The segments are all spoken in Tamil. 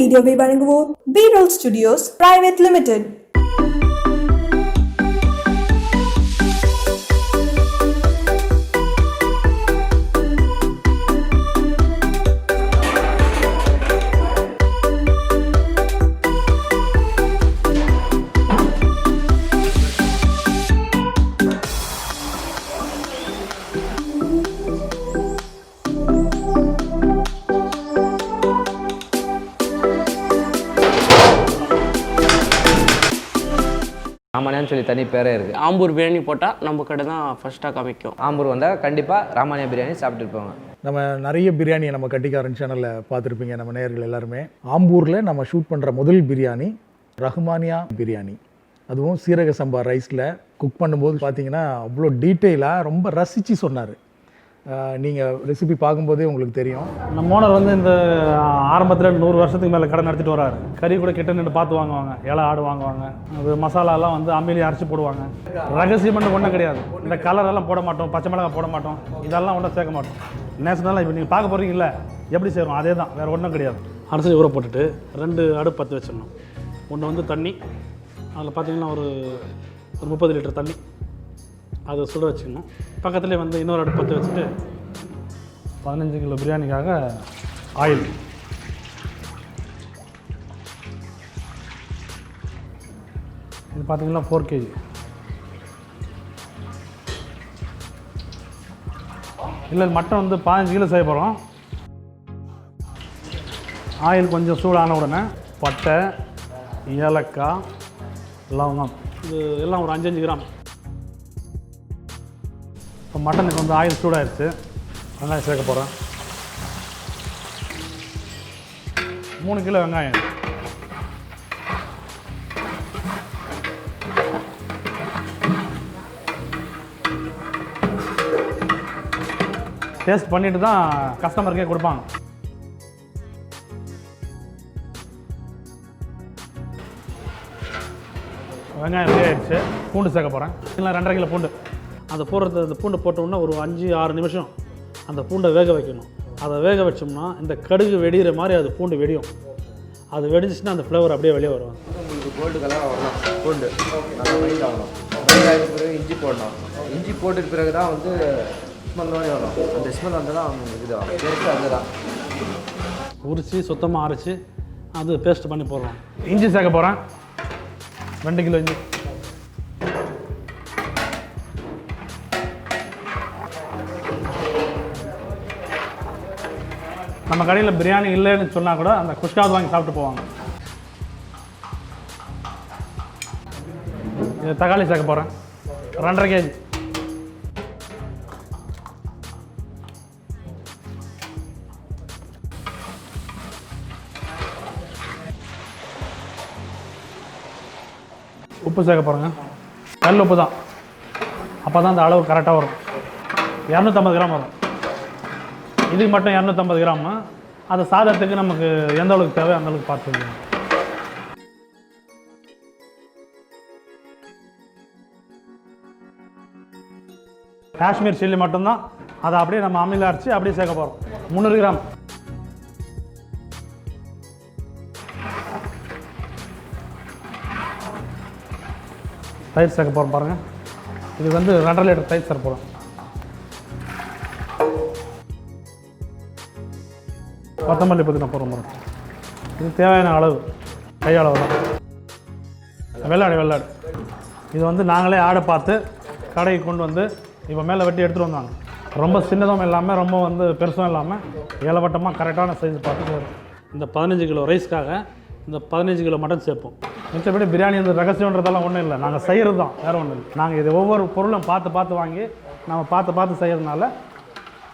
வீடியோவை வழங்குவோர் BROLL Studios Private Limited. ராமானியான்னு சொல்லி தனி பேரே இருக்குது. ஆம்பூர் பிரியாணி போட்டால் நம்ம கடை தான் ஃபஸ்ட்டாக காமிக்கும். ஆம்பூர் வந்தால் கண்டிப்பாக ராமானியா பிரியாணி சாப்பிட்டுருப்பாங்க. நம்ம நிறைய பிரியாணி நம்ம கட்டிக்காரன் சேனலில் பார்த்துருப்பீங்க நம்ம நேயர்கள் எல்லாருமே. ஆம்பூரில் நம்ம ஷூட் பண்ணுற முதல் பிரியாணி ரஹ்மானியா பிரியாணி. அதுவும் சீரக சம்பா ரைஸில் குக் பண்ணும்போது பார்த்தீங்கன்னா அவ்வளோ டீட்டெயிலாக ரொம்ப ரசித்து சொன்னார். நீங்கள் ரெசிபி பார்க்கும்போதே உங்களுக்கு தெரியும். நம்ம ஓனர் வந்து இந்த ஆரம்பத்தில் 100 வருஷத்துக்கு மேலே கடை நடத்திட்டு வராரு. கறி கூட கிட்ட நின்று பார்த்து வாங்குவாங்க, இலை ஆடு வாங்குவாங்க, அது மசாலாலாம் வந்து அம்மியிலே அரைச்சி போடுவாங்க. ரகசியம்னு ஒன்றும் கிடையாது. இந்த கலரெல்லாம் போட மாட்டோம், பச்சை மிளகாய் போட மாட்டோம், இதெல்லாம் ஒன்றும் சேர்க்க மாட்டோம். நேஷனலாக இப்போ நீங்கள் பார்க்க போகிறீங்கள எப்படி செய்கிறோம் அதே தான், வேறு ஒன்றும் கிடையாது. அரிசி ஊற போட்டுட்டு 2 அடுப்பு பற்ற வச்சிடணும். ஒன்று வந்து தண்ணி, அதில் பார்த்திங்கன்னா ஒரு 30 லிட்டர் தண்ணி அதை சுட வச்சுக்கணும். பக்கத்துலேயே வந்து இன்னொரு அடுப்பு பற்ற வச்சுட்டு 15 கிலோ பிரியாணிக்காக ஆயில், இது பார்த்திங்கன்னா 4 kg. இல்லை மட்டன் வந்து 15 கிலோ செய்ய போகிறோம். ஆயில் கொஞ்சம் சூடான உடனே பட்டை, ஏலக்காய், லவங்கம், இது எல்லாம் ஒரு 5-5 கிராம். இப்போ மட்டனுக்கு வந்து ஆயில் சூடாகிடுச்சு, வெங்காயம் சேர்க்க போகிறேன். 3 கிலோ வெங்காயம். டேஸ்ட் பண்ணிட்டு தான் கஸ்டமருக்கே கொடுப்பாங்க. வெங்காயம் ரெடி ஆகிடுச்சு. பூண்டு சேர்க்க போகிறேன். இல்லை 2.5 கிலோ பூண்டு. அதை போடுறது, அந்த பூண்டை போட்டோம்னா ஒரு 5-6 நிமிஷம் அந்த பூண்டை வேக வைக்கணும். அதை வேக வச்சோம்னா இந்த கடுகு வெடிகிற மாதிரி அது பூண்டு வெடியும். அது வெடிச்சிச்சுன்னா அந்த ஃப்ளேவர் அப்படியே வெளியே வரும். உங்களுக்கு கோல்டு கலராக வரணும். கோல்டு நல்லா ஒயிட் ஆகணும். ஒயிட் ஆகிட்ட பிறகு இஞ்சி போடணும். இஞ்சி போட்டுட்டு பிறகு தான் வந்து ஸ்மெல் மாதிரி வரும். அந்த ஸ்மெல் வந்து தான் இதுதான் டேஸ்ட்டு வந்து தான் உரித்து சுத்தமாக அரைச்சி அது பேஸ்ட் பண்ணி போடுறோம். இஞ்சி சேர்க்க போகிறேன். 2 கிலோ இஞ்சி. நம்ம கடையில் பிரியாணி இல்லைன்னு சொன்னால் கூட அந்த குஷ்காவது வாங்கி சாப்பிட்டு போவாங்க. இது தக்காளி சேர்க்க போகிறேன். 2.5 kg. உப்பு சேர்க்க போகிறேங்க. கல் உப்பு தான், அப்போ தான் அந்த அளவு கரெக்டாக வரும். 250 கிராம் வரும். இதுக்கு மட்டும் 250 கிராமு. அது சாதத்துக்கு நமக்கு எந்த அளவுக்கு தேவை அந்த அளவுக்கு பார்த்துக்கலாம். காஷ்மீர் சில்லி மட்டும்தான், அதை அப்படியே நம்ம அம்மியில் அரைச்சி அப்படியே சேர்க்க போகிறோம். 300 கிராம். தயிர் சேர்க்க போகிறோம் பாருங்கள். இது வந்து 2.5 லிட்டர் தயிர் சேர்க்க போகிறோம். கொத்தமல்லி புதினா போடுறோம். இது தேவையான அளவு, கை அளவு தான். வெள்ளாடு இது வந்து நாங்களே ஆடை பார்த்து கடைக்கு கொண்டு வந்து இப்போ மேலே வெட்டி எடுத்துகிட்டு வந்தாங்க. ரொம்ப சின்னதும் இல்லாமல் ரொம்ப வந்து பெருசும் இல்லாமல் ஏலவட்டமாக கரெக்டான சைஸ் பார்த்து. இந்த 15 கிலோ ரைஸ்க்காக இந்த 15 கிலோ மட்டன் சேர்ப்போம். மிச்சப்படி பிரியாணி வந்து ரகசியன்றதெல்லாம் ஒன்றும் இல்லை, நாங்கள் செய்கிறது தான், வேறு ஒன்றும் இல்லை. நாங்கள் இது ஒவ்வொரு பொருளும் பார்த்து வாங்கி நம்ம பார்த்து செய்கிறதுனால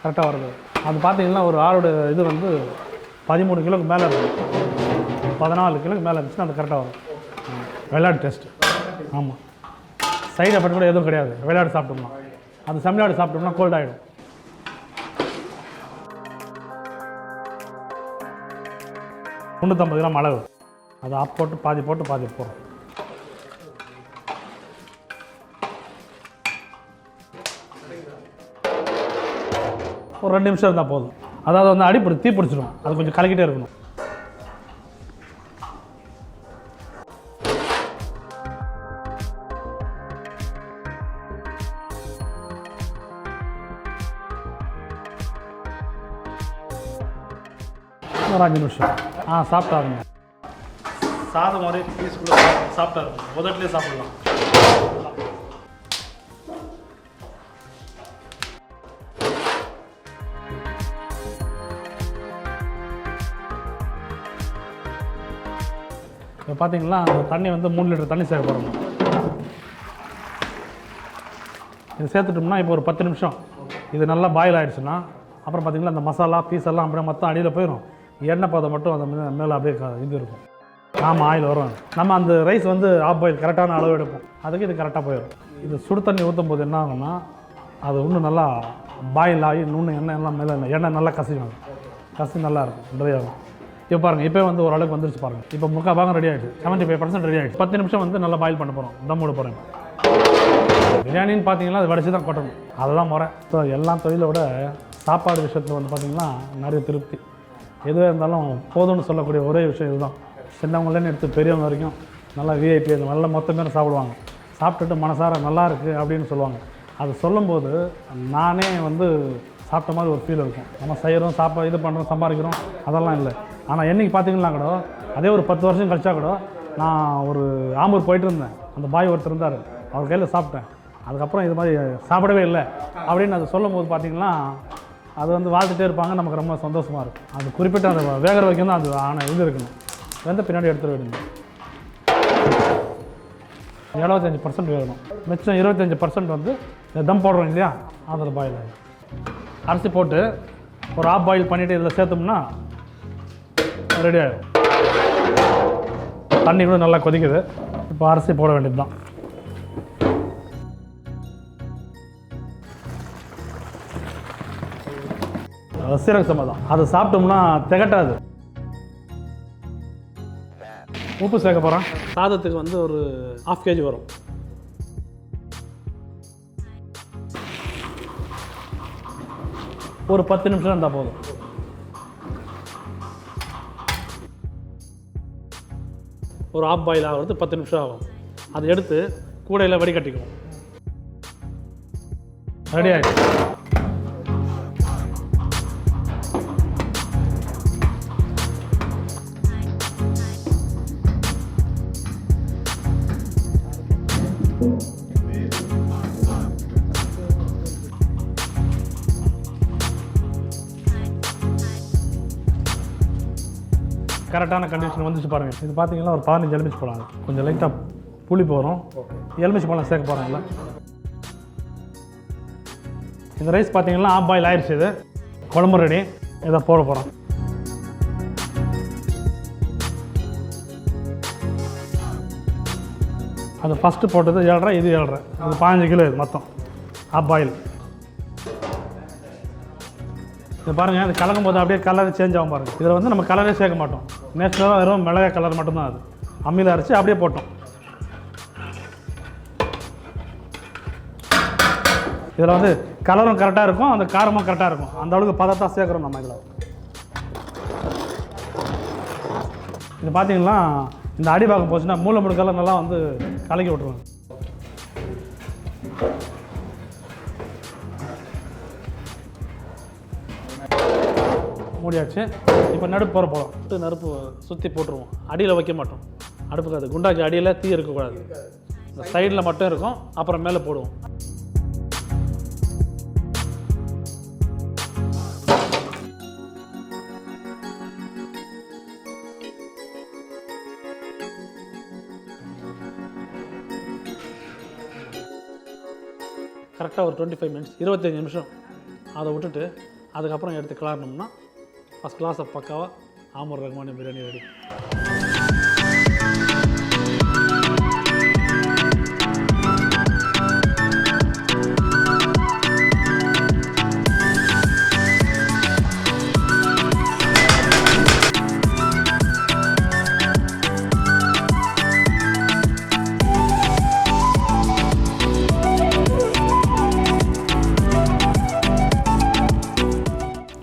கரெக்டாக வருது. அது பார்த்தீங்கன்னா ஒரு ஆளோட இது வந்து 13 கிலோக்கு மேலே இருக்கும். 14 கிலோக்கு மேலே இருந்துச்சுன்னா அது கரெக்டாக வரும். வெள்ளாடு டேஸ்ட்டு. ஆமாம், சைடு எஃபெக்ட் கூட எதுவும் கிடையாது. வெள்ளாடு சாப்பிட்டோம்னா, அது செம்மலாடு சாப்பிட்டோம்னா கோல்ட் ஆகிடும். $350 கிராம் அளவு. அதை ஆப் போட்டு பாதி போடுறோம். ஒரு 2 நிமிஷம் இருந்தால் போதும். அதாவது வந்து தீ பிடிச்சிடும். அது கொஞ்சம் கலக்கிட்டே இருக்கணும். ஒரு 5 நிமிஷம். சாப்பிட்டாருங்க. சாதம் மாதிரி பீஸ்குள்ளே சாப்பிட்டாரு. முதட்டிலே சாப்பிடலாம். இப்போ பார்த்தீங்களா அந்த தண்ணி வந்து 3 லிட்டர் தண்ணி சேர்க்க போகிறோம். இது சேர்த்துட்டோம்னா இப்போ ஒரு 10 நிமிஷம் இது நல்லா பாயில் ஆகிடுச்சுன்னா அப்புறம் பார்த்திங்கன்னா அந்த மசாலா பீஸ் எல்லாம் அப்படியே மொத்தம் அடியில் போயிடும். எண்ணெய் பதம் மட்டும் அந்த மேலே அப்படியே இது இருக்கும். ஆயில் வரும். நம்ம அந்த ரைஸ் வந்து ஆஃப் பாயில் கரெக்டான அளவு எடுப்போம். அதுக்கு இது கரெக்டாக போயிடும். இது சுடு தண்ணி ஊற்றும் போது என்ன ஆகும்னா அது இன்னும் நல்லா பாயில் ஆகி இன்னும் எண்ணெய் எல்லாம் மேலே எண்ணெய் நல்லா கசிவாங்க. கசி நல்லா இருக்கும், ட்ரை ஆகும். இப்போ பாருங்கள், இப்போ வந்து ஓரளவுக்கு வந்துருச்சு பாருங்கள். இப்போ 3/4 பாகம் ரெடி ஆகிடுச்சு. 75% ரெடி ஆகிடுச்சு. 10 நிமிஷம் வந்து நல்லா பாயில் பண்ண போகிறோம். தம் விட போகிறேன். பிரியாணின்னு பார்த்தீங்கன்னா அது வடிச்சு தான் கொட்டணும். அதுதான் முறை. ஸோ எல்லா தொழிலோட சாப்பாடு விஷயத்தில் வந்து பார்த்திங்கன்னா நிறைய திருப்தி. எதுவாக இருந்தாலும் போதும்னு சொல்லக்கூடிய ஒரே விஷயம் இதுதான். சின்னவங்களேன்னு எடுத்து பெரியவங்க வரைக்கும் நல்லா விஐபி அது நல்லா மொத்த பேர் சாப்பிடுவாங்க. சாப்பிட்டுட்டு மனசார நல்லா இருக்குது அப்படின்னு சொல்லுவாங்க. அது சொல்லும்போது நானே வந்து சாப்பிட்ட மாதிரி ஒரு ஃபீல் இருக்கும். நம்ம செய்கிறோம், இது பண்ணுறோம், சம்பாதிக்கிறோம், அதெல்லாம் இல்லை. ஆனால் என்றைக்கு பார்த்தீங்கன்னா கூட அதே ஒரு 10 வருஷம் கழிச்சா கூட நான் ஒரு ஆம்பூர் போயிட்டு இருந்தேன். அந்த பாய் ஒருத்தர் இருந்தார், அவர் கையில் சாப்பிட்டேன். அதுக்கப்புறம் இது மாதிரி சாப்பிடவே இல்லை அப்படின்னு அது சொல்லும் போது பார்த்திங்கன்னா அது வந்து வாழ்த்துட்டே இருப்பாங்க. நமக்கு ரொம்ப சந்தோஷமாக இருக்கும். அது குறிப்பிட்ட அந்த வேகிற வரைக்கும் தான் அது ஆனால் இது இருக்கணும். வெந்த பின்னாடி எடுத்துகிட்டு வேணும். 75% வேகணும். மிச்சம் 25% வந்து தம் போடுறோம் இல்லையா, அதில் பாயில் ஆகும். அரிசி போட்டு ஒரு ஆஃப் பாயில் பண்ணிவிட்டு இதில் சேர்த்தோம்னா ரெடி ஆகிடும். தண்ணி கூட நல்லா கொதிக்குது. இப்போ அரிசி போட வேண்டியது தான். சீரக சம்பா தான். அதை சாப்பிட்டோம்னா திகட்டாது. உப்பு சேர்க்க போகிறேன். சாதத்துக்கு வந்து ஒரு 1/2 kg வரும். ஒரு 10 நிமிஷம் இருந்தால் போதும். ஒரு ஆஃப் பாயில் ஆகிறது 10 நிமிஷம் ஆகும். அதை எடுத்து கூடையில் வடிகட்டிக்குவோம். ரெடி ஆகிடுச்சு. கரெக்டான கண்டிஷன் வந்துச்சு பாருங்கள். இது பார்த்தீங்கன்னா ஒரு 15 எலுமிச்சை பழம், கொஞ்சம் லைட்டாக புளிப்பு வரும். எலுமிச்சை பழம் சேர்க்க போகிறாங்களா. இந்த ரைஸ் பார்த்தீங்கன்னா ஆஃப் பாயில் ஆயிடுச்சு. இது குழம்பு ரெடி. இதை போட போகிறோம். அது ஃபஸ்ட்டு போட்டது 7.5, இது 7.5. அது 15 கிலோ இது மொத்தம் ஆஃப் பாயில். இது பாருங்கள், அது கலக்கும் போது அப்படியே கலர் சேஞ்ச் ஆகும் பாருங்கள். இதில் வந்து நம்ம கலரே சேர்க்க மாட்டோம். நேச்சுரலாக வெறும் மிளகாய் கலர் மட்டும்தான். அது அம்மியில் அரைச்சி அப்படியே போட்டோம். இதில் வந்து கலரும் கரெக்டாக இருக்கும், அந்த காரமும் கரெக்டாக இருக்கும். அந்த அளவுக்கு பதத்தான் சேர்க்குறோம் நம்ம இதில். இது பார்த்தீங்கன்னா இந்த அடிபாகம் போச்சுன்னா மூளை முடுக்கெல்லாம் நல்லா வந்து கலக்கி விட்ருவாங்க. மூடியாச்சு. இப்போ நடுப்பு போகிற போகிறோம். நடுப்பு சுற்றி போட்டுருவோம். அடியில் வைக்க மாட்டோம். அடுப்புக்கு அது குண்டாக்கி அடியில் தீ இருக்கக்கூடாது. இந்த சைடில் மட்டும் இருக்கும், அப்புறம் மேலே போடுவோம். கரெக்டாக ஒரு 25 மினிட்ஸ், 25 நிமிஷம் அதை விட்டுட்டு அதுக்கப்புறம் எடுத்து கிளறணும்னா ஃபஸ்ட் கிளாஸை பக்காவாக ஆம்பூர் ரஹ்மானியா பிரியாணி ரெடி.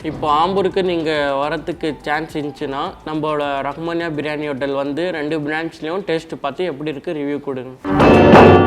இப்போ ஆம்பூருக்கு நீங்கள் வரத்துக்கு சான்ஸ் இருந்துச்சுன்னா நம்மளோட ரஹ்மானியா பிரியாணி ஹோட்டல் வந்து 2 பிரான்ச்லேயும் டேஸ்ட்டு பார்த்து எப்படி இருக்குது ரிவ்யூ கொடுங்க.